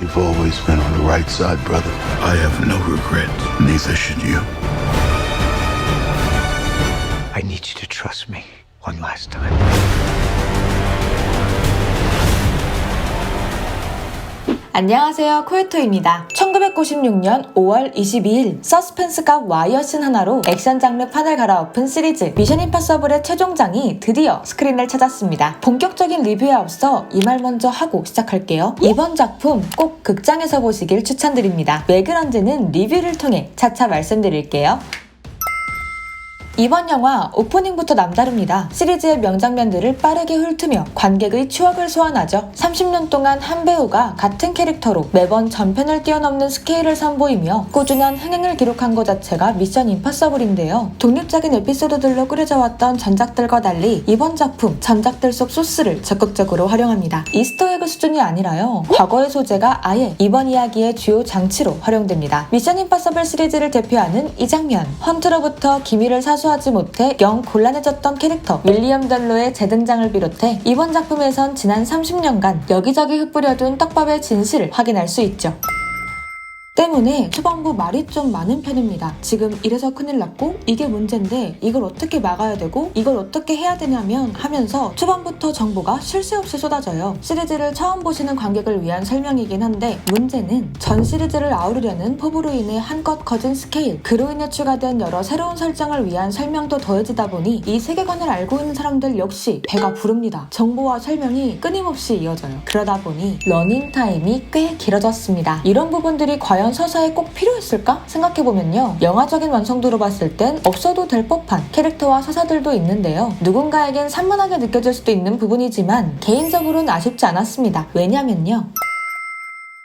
You've always been on the right side, brother. I have no regrets. Neither should you. I need you to trust me one last time. 안녕하세요, 코요토입니다. 1996년 5월 22일 서스펜스급 와이어씬 하나로 액션 장르 판을 갈아엎은 시리즈 미션 임파서블의 최종장이 드디어 스크린을 찾았습니다. 본격적인 리뷰에 앞서 이 말 먼저 하고 시작할게요. 이번 작품 꼭 극장에서 보시길 추천드립니다. 왜 그런지는 리뷰를 통해 차차 말씀드릴게요. 이번 영화 오프닝부터 남다릅니다. 시리즈의 명장면들을 빠르게 훑으며 관객의 추억을 소환하죠. 30년 동안 한 배우가 같은 캐릭터로 매번 전편을 뛰어넘는 스케일을 선보이며 꾸준한 흥행을 기록한 것 자체가 미션 임파서블인데요. 독립적인 에피소드들로 꾸려져왔던 전작들과 달리 이번 작품 전작들 속 소스를 적극적으로 활용합니다. 이스터에그 수준이 아니라요. 과거의 소재가 아예 이번 이야기의 주요 장치로 활용됩니다. 미션 임파서블 시리즈를 대표하는 이 장면, 헌트로부터 기밀을 사수하지 못해 영 곤란해졌던 캐릭터 윌리엄 덜로의 재등장을 비롯해 이번 작품에선 지난 30년간 여기저기 흩뿌려둔 떡밥의 진실을 확인할 수 있죠. 때문에 초반부 말이 좀 많은 편입니다. 지금 이래서 큰일 났고 이게 문제인데 이걸 어떻게 막아야 되고 이걸 어떻게 해야 되냐면 하면서 초반부터 정보가 쉴 새 없이 쏟아져요. 시리즈를 처음 보시는 관객을 위한 설명이긴 한데 문제는 전 시리즈를 아우르려는 포부로 인해 한껏 커진 스케일, 그로 인해 추가된 여러 새로운 설정을 위한 설명도 더해지다 보니 이 세계관을 알고 있는 사람들 역시 배가 부릅니다. 정보와 설명이 끊임없이 이어져요. 그러다 보니 러닝타임이 꽤 길어졌습니다. 이런 부분들이 과연 서사에 꼭 필요했을까? 생각해보면요. 영화적인 완성도로 봤을 땐 없어도 될 법한 캐릭터와 서사들도 있는데요. 누군가에겐 산만하게 느껴질 수도 있는 부분이지만 개인적으로는 아쉽지 않았습니다. 왜냐면요.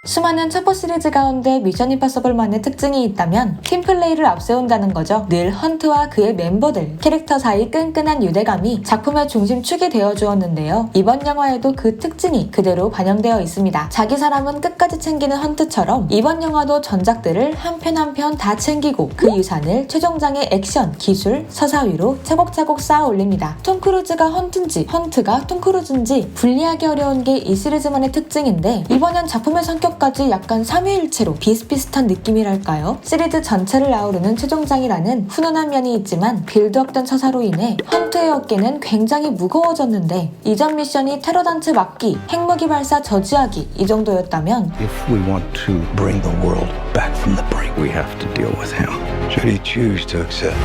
수많은 첩보 시리즈 가운데 미션 임파서블만의 특징이 있다면 팀플레이를 앞세운다는 거죠. 늘 헌트와 그의 멤버들, 캐릭터 사이 끈끈한 유대감이 작품의 중심축이 되어주었는데요. 이번 영화에도 그 특징이 그대로 반영되어 있습니다. 자기 사람은 끝까지 챙기는 헌트처럼 이번 영화도 전작들을 한 편 한 편 다 챙기고 그 유산을 최종장의 액션, 기술, 서사 위로 차곡차곡 쌓아 올립니다. 톰 크루즈가 헌트인지 헌트가 톰 크루즈인지 분리하기 어려운 게 이 시리즈만의 특징인데 이번엔 작품의 성격 까지 약간 삼위일체로 비슷비슷한 느낌이랄까요? 시리즈 전체를 아우르는 최종장이라는 훈훈한 면이 있지만 빌드업된 서사로 인해 헌트의 어깨는 굉장히 무거워졌는데 이전 미션이 테러단체 막기, 핵무기 발사 저지하기 이 정도였다면 If we want to bring the world back from the brink, we have to deal with him. Should he choose to accept?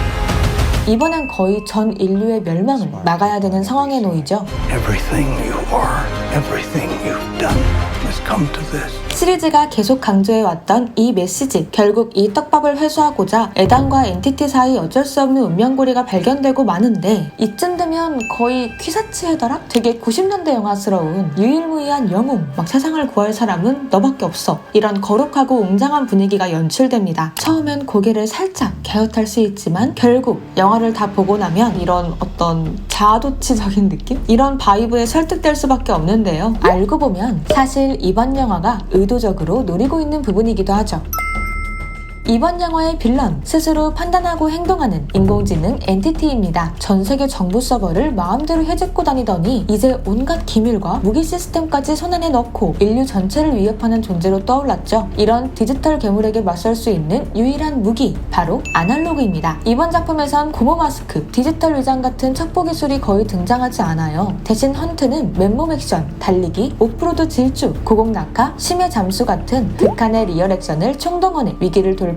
이번엔 거의 전 인류의 멸망을 막아야 되는 상황에 놓이죠. Everything you are, everything you've done has come to this. 시리즈가 계속 강조해왔던 이 메시지, 결국 이 떡밥을 회수하고자 에단과 엔티티 사이 어쩔 수 없는 운명고리가 발견되고 마는데 이쯤 되면 거의 퀴사츠 해더라? 되게 90년대 영화스러운 유일무이한 영웅, 막 세상을 구할 사람은 너밖에 없어, 이런 거룩하고 웅장한 분위기가 연출됩니다. 처음엔 고개를 살짝 갸웃할 수 있지만 결국 영화를 다 보고 나면 이런 어떤 자아도취적인 느낌? 이런 바이브에 설득될 수밖에 없는데요. 알고 보면 사실 이번 영화가 의도적으로 노리고 있는 부분이기도 하죠. 이번 영화의 빌런, 스스로 판단하고 행동하는 인공지능 엔티티입니다. 전세계 정부 서버를 마음대로 헤집고 다니더니 이제 온갖 기밀과 무기 시스템까지 손안에 넣고 인류 전체를 위협하는 존재로 떠올랐죠. 이런 디지털 괴물에게 맞설 수 있는 유일한 무기, 바로 아날로그입니다. 이번 작품에선 고무 마스크, 디지털 위장 같은 첩보 기술이 거의 등장하지 않아요. 대신 헌트는 맨몸 액션, 달리기, 오프로드 질주, 고공 낙하, 심해 잠수 같은 극한의 리얼 액션을 총동원해 위기를 돌파하죠.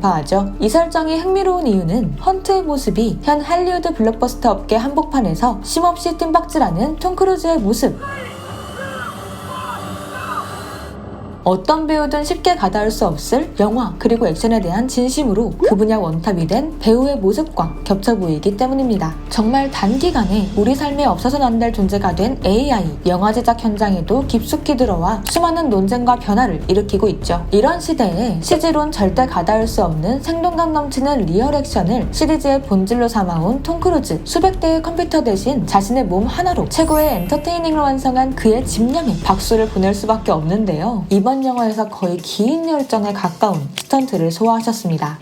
이 설정이 흥미로운 이유는 헌트의 모습이 현 할리우드 블록버스터 업계 한복판에서 쉼없이 뜀박질하는 톰 크루즈의 모습. 어떤 배우든 쉽게 가닿을 수 없을 영화 그리고 액션에 대한 진심으로 그 분야 원탑이 된 배우의 모습과 겹쳐 보이기 때문입니다. 정말 단기간에 우리 삶에 없어서는 안 될 존재가 된 AI, 영화 제작 현장에도 깊숙이 들어와 수많은 논쟁과 변화를 일으키고 있죠. 이런 시대에 CG로는 절대 가닿을 수 없는 생동감 넘치는 리얼 액션을 시리즈의 본질로 삼아온 톰 크루즈. 수백 대의 컴퓨터 대신 자신의 몸 하나로 최고의 엔터테이닝을 완성한 그의 집념에 박수를 보낼 수밖에 없는데요. 이번 영화에서 거의 긴 열전에 가까운 스턴트를 소화하셨습니다.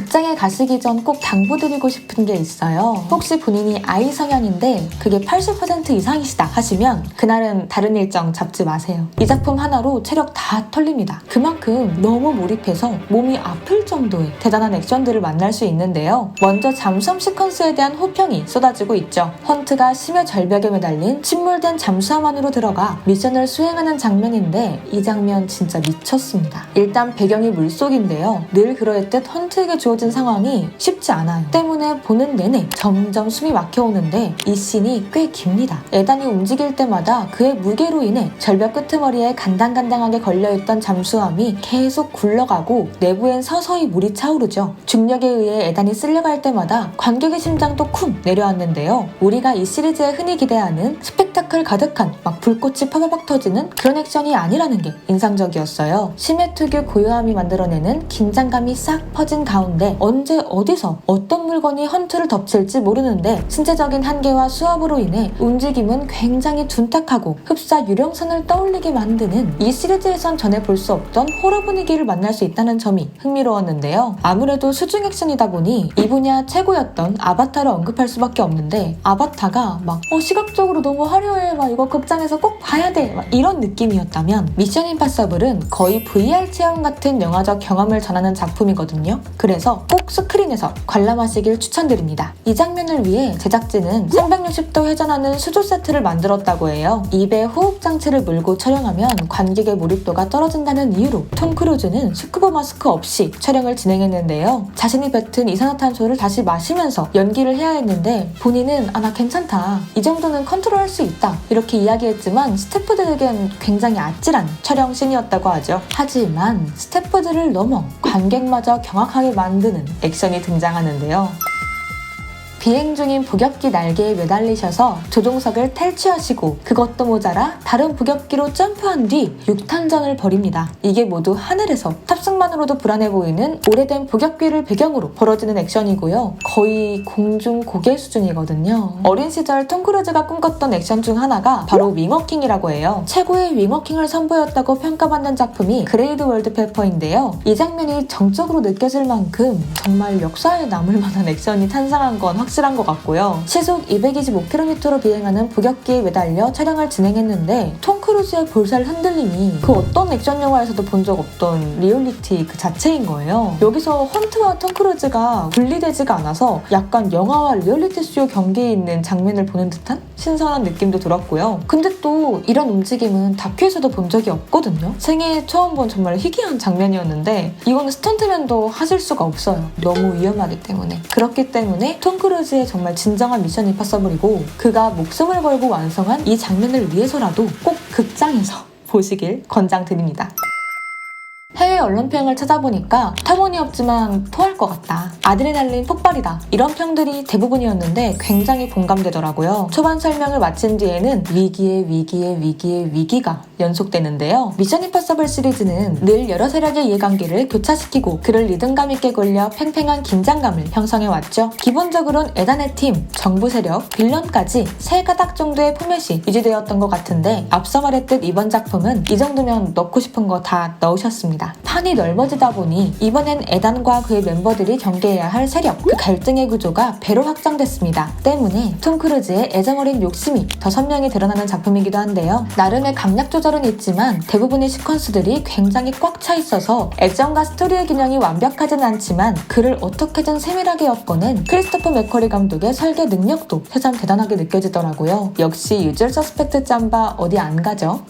극장에 가시기 전 꼭 당부드리고 싶은 게 있어요. 혹시 본인이 I 성향인데 그게 80% 이상이시다 하시면 그날은 다른 일정 잡지 마세요. 이 작품 하나로 체력 다 털립니다. 그만큼 너무 몰입해서 몸이 아플 정도의 대단한 액션들을 만날 수 있는데요. 먼저 잠수함 시퀀스에 대한 호평이 쏟아지고 있죠. 헌트가 심해 절벽에 매달린 침몰된 잠수함 안으로 들어가 미션을 수행하는 장면인데 이 장면 진짜 미쳤습니다. 일단 배경이 물속인데요. 늘 그러했듯 헌트에게 주어진 상황이 쉽지 않아요. 때문에 보는 내내 점점 숨이 막혀오는데 이 씬이 꽤 깁니다. 에단이 움직일 때마다 그의 무게로 인해 절벽 끄트머리에 간당간당하게 걸려있던 잠수함이 계속 굴러가고 내부엔 서서히 물이 차오르죠. 중력에 의해 에단이 쓸려갈 때마다 관객의 심장도 쿵 내려앉는데요. 우리가 이 시리즈에 흔히 기대하는 스펙타클 가득한 막 불꽃이 파바박 터지는 그런 액션이 아니라는 게 인상적이었어요. 심해 특유 고요함이 만들어내는 긴장감이 싹 퍼진 가운데 언제 어디서 어떤 물건이 헌트를 덮칠지 모르는데 신체적인 한계와 수압으로 인해 움직임은 굉장히 둔탁하고 흡사 유령선을 떠올리게 만드는 이 시리즈에선 전에 볼 수 없던 호러 분위기를 만날 수 있다는 점이 흥미로웠는데요. 아무래도 수중 액션이다 보니 이 분야 최고였던 아바타를 언급할 수밖에 없는데 아바타가 막 시각적으로 너무 화려해 막 이거 극장에서 꼭 봐야 돼 막 이런 느낌이었다면 미션 임파서블은 거의 VR 체험 같은 영화적 경험을 전하는 작품이거든요. 그래서 꼭 스크린에서 관람하시길 추천드립니다. 이 장면을 위해 제작진은 360도 회전하는 수조 세트를 만들었다고 해요. 입에 호흡 장치를 물고 촬영하면 관객의 몰입도가 떨어진다는 이유로 톰 크루즈는 스쿠버 마스크 없이 촬영을 진행했는데요. 자신이 뱉은 이산화탄소를 다시 마시면서 연기를 해야 했는데 본인은 나 괜찮다. 이 정도는 컨트롤할 수 있다. 이렇게 이야기했지만 스태프들에겐 굉장히 아찔한 촬영 씬이었다고 하죠. 하지만 스태프들을 넘어 관객마저 경악하게 만드는 액션이 등장하는데요. 비행 중인 북엽기 날개에 매달리셔서 조종석을 탈취하시고 그것도 모자라 다른 북엽기로 점프한 뒤 육탄전을 벌입니다. 이게 모두 하늘에서 탑승만으로도 불안해 보이는 오래된 북엽기를 배경으로 벌어지는 액션이고요. 거의 공중 고개 수준이거든요. 어린 시절 톰 크루즈가 꿈꿨던 액션 중 하나가 바로 윙워킹이라고 해요. 최고의 윙워킹을 선보였다고 평가받는 작품이 그레이드 월드 페퍼인데요. 이 장면이 정적으로 느껴질 만큼 정말 역사에 남을 만한 액션이 탄생한 건 확실한 것 같고요. 시속 225km로 비행하는 북엽기에 매달려 촬영을 진행했는데 톰 크루즈의 볼살 흔들림이 그 어떤 액션 영화에서도 본 적 없던 리얼리티 그 자체인 거예요. 여기서 헌트와 톰 크루즈가 분리되지가 않아서 약간 영화와 리얼리티 쇼 경계에 있는 장면을 보는 듯한 신선한 느낌도 들었고요. 근데 또 이런 움직임은 다큐에서도 본 적이 없거든요. 생애에 처음 본 정말 희귀한 장면이었는데 이거는 스턴트맨도 하실 수가 없어요. 너무 위험하기 때문에. 그렇기 때문에 톰 크루즈의 정말 진정한 미션 임파서블이고 그가 목숨을 걸고 완성한 이 장면을 위해서라도 꼭 극장에서 보시길 권장드립니다. 해외 언론평을 찾아보니까 터무니없지만 토할 것 같다. 아드레날린 폭발이다. 이런 평들이 대부분이었는데 굉장히 공감되더라고요. 초반 설명을 마친 뒤에는 위기가 연속되는데요. 미션 임파서블 시리즈는 늘 여러 세력의 이해관계를 교차시키고 그를 리듬감 있게 굴려 팽팽한 긴장감을 형성해왔죠. 기본적으로는 에단의 팀, 정부 세력, 빌런까지 세 가닥 정도의 포맷이 유지되었던 것 같은데 앞서 말했듯 이번 작품은 이 정도면 넣고 싶은 거 다 넣으셨습니다. 판이 넓어지다 보니 이번엔 에단과 그의 멤버들이 경계해야 할 세력, 그 갈등의 구조가 배로 확장됐습니다. 때문에 톰 크루즈의 애정어린 욕심이 더 선명히 드러나는 작품이기도 한데요. 나름의 강약 조절은 있지만 대부분의 시퀀스들이 굉장히 꽉 차 있어서 액션과 스토리의 균형이 완벽하진 않지만 그를 어떻게든 세밀하게 엮어낸 크리스토퍼 맥쿼리 감독의 설계 능력도 새삼 대단하게 느껴지더라고요. 역시 유주얼 서스펙트 짬바 어디 안 가죠?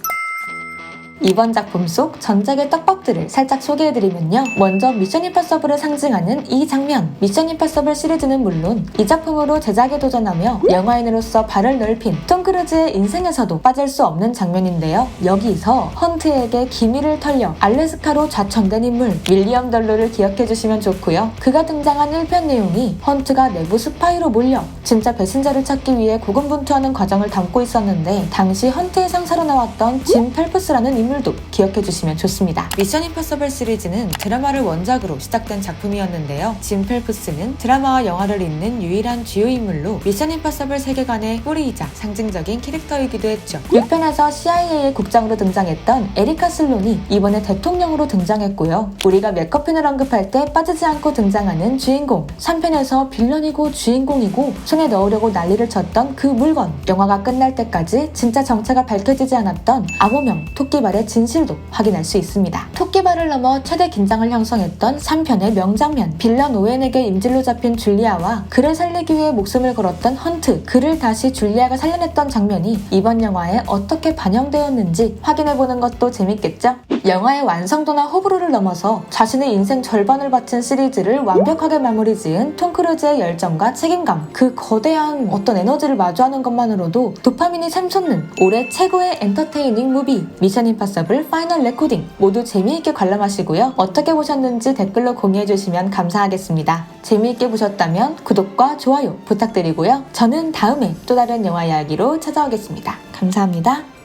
이번 작품 속 전작의 떡밥들을 살짝 소개해드리면요. 먼저 미션 임파서블을 상징하는 이 장면. 미션 임파서블 시리즈는 물론 이 작품으로 제작에 도전하며 영화인으로서 발을 넓힌 톰 크루즈의 인생에서도 빠질 수 없는 장면인데요. 여기서 헌트에게 기밀을 털려 알래스카로 좌천된 인물 윌리엄 덜로를 기억해주시면 좋고요. 그가 등장한 1편 내용이 헌트가 내부 스파이로 몰려 진짜 배신자를 찾기 위해 고군분투하는 과정을 담고 있었는데 당시 헌트의 상승 사망사로 나왔던 짐 펠프스라는 인물도 기억해주시면 좋습니다. 미션 임파서블 시리즈는 드라마를 원작으로 시작된 작품이었는데요. 짐 펠프스는 드라마와 영화를 잇는 유일한 주요 인물로 미션 임파서블 세계관의 뿌리이자 상징적인 캐릭터이기도 했죠. 6편에서 CIA의 국장으로 등장했던 에리카 슬론이 이번에 대통령으로 등장했고요. 우리가 맥커핀을 언급할 때 빠지지 않고 등장하는 주인공, 3편에서 빌런이고 주인공이고 손에 넣으려고 난리를 쳤던 그 물건, 영화가 끝날 때까지 진짜 정체가 밝혀지지 않았던 암호명 토끼발의 진실도 확인할 수 있습니다. 토끼발을 넘어 최대 긴장을 형성했던 3편의 명장면, 빌런 오웬에게 임질로 잡힌 줄리아와 그를 살리기 위해 목숨을 걸었던 헌트, 그를 다시 줄리아가 살려냈던 장면이 이번 영화에 어떻게 반영되었는지 확인해보는 것도 재밌겠죠? 영화의 완성도나 호불호를 넘어서 자신의 인생 절반을 바친 시리즈를 완벽하게 마무리 지은 톰 크루즈의 열정과 책임감, 그 거대한 어떤 에너지를 마주하는 것만으로도 도파민이 샘솟는 올해 최고의 엔터테이닝 무비 미션 임파서블 파이널 레코딩, 모두 재미있게 관람하시고요. 어떻게 보셨는지 댓글로 공유해주시면 감사하겠습니다. 재미있게 보셨다면 구독과 좋아요 부탁드리고요. 저는 다음에 또 다른 영화 이야기로 찾아오겠습니다. 감사합니다.